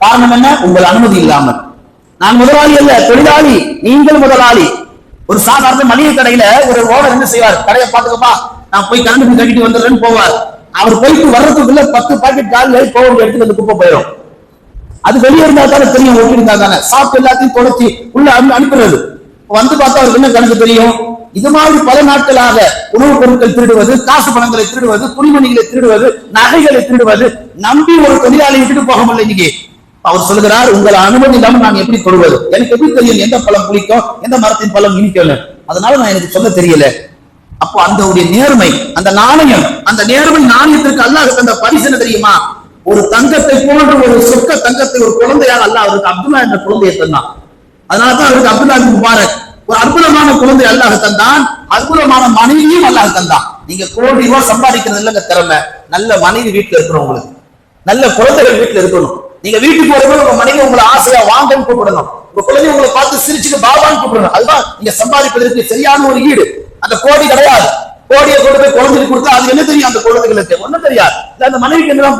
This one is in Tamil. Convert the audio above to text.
காரணம் என்ன? உங்கள் அனுமதி இல்லாமல். நான் முதலாளி அல்ல, தொழிலாளி, நீங்கள் முதலாளி. ஒரு சாதாரண மளிகை கடையில ஒரு ஓனர் என்ன செய்வார்? கடையை பாத்துக்கப்பா, நான் போய் கரண்ட் பில் கட்டிட்டு வந்துடுறேன்னு போவார். அவர் போயிட்டு வர்றதுக்குள்ள 10 பாக்கெட் காலி போவர் எடுத்துட்டு வந்து குப்பை போயிடும். அது வெளியே இருந்தா தானே தெரியும், ஒட்டி இருந்தா தானே. சாப்பிட்டு எல்லாத்தையும் தொடச்சி உள்ள அனுப்புறது. வந்து பார்த்தா அவருக்கு என்ன கணக்கு தெரியும்? இது மாதிரி பல நாட்களாக உணவுப் பொருட்கள் திருடுவது, காசு பணங்களை திருடுவது, துணிமணிகளை திருடுவது, நகைகளை திருடுவது, நம்பி ஒரு தொழிலாளி விட்டுட்டு போக முடியல. இன்னைக்கு அவர் சொல்லுகிறார், உங்கள் அனுமதி இல்லாமல் நான் எப்படி தொடுவது? எனக்கு எப்படி தெரியும் எந்த பழம் புளிக்கும், எந்த மரத்தின் பழம் இனிக்கும்? அதனால நான் எனக்கு சொல்ல தெரியல. அப்போ அந்த நேர்மை, அந்த நாணயம், அந்த நேர்மை நாணயத்திற்கு அல்லாஹ் தந்த பரிசு என்ன தெரியுமா? ஒரு தங்கத்தை போன்ற ஒரு சொக்க தங்கத்தை ஒரு குழந்தையாக அல்லாஹ் அவருக்கு அப்துல்லா என்ற குழந்தையை தந்தான். அதனாலதான் அவருக்கு அப்துல்லா முபாரக். ஒரு அற்புதமான குழந்தை அல்லாஹ் தந்தான், அற்புதமான மனைவியும் அல்லாஹ் தந்தான். நீங்க கோடி ரூபாய் சம்பாதிக்கிறது இல்லைங்க திறமை, நல்ல மனைவி வீட்டுல இருக்கிறவங்களுக்கு, நல்ல குழந்தைகள் வீட்டுல இருக்கணும். நீங்க வீட்டுக்கு வரும்போது உங்க மனைவி உங்களை ஆசையா வாங்கன்னு கூப்பிடணும். உங்க குழந்தை உங்களை பார்த்து சிரிச்சுட்டு பாபான்னு கூப்பிடணும். அதுதான் நீங்க சம்பாதிப்பதற்கு சரியான ஒரு ஈடு. அந்த கோடி கிடையாது. கோடியை கொண்டு போய் குழந்தைக்கு கொடுத்தா அது என்ன தெரியும்? அந்த குழந்தைகளுக்கு ஒன்னும் தெரியாது. அந்த மனைவிக்கு என்ன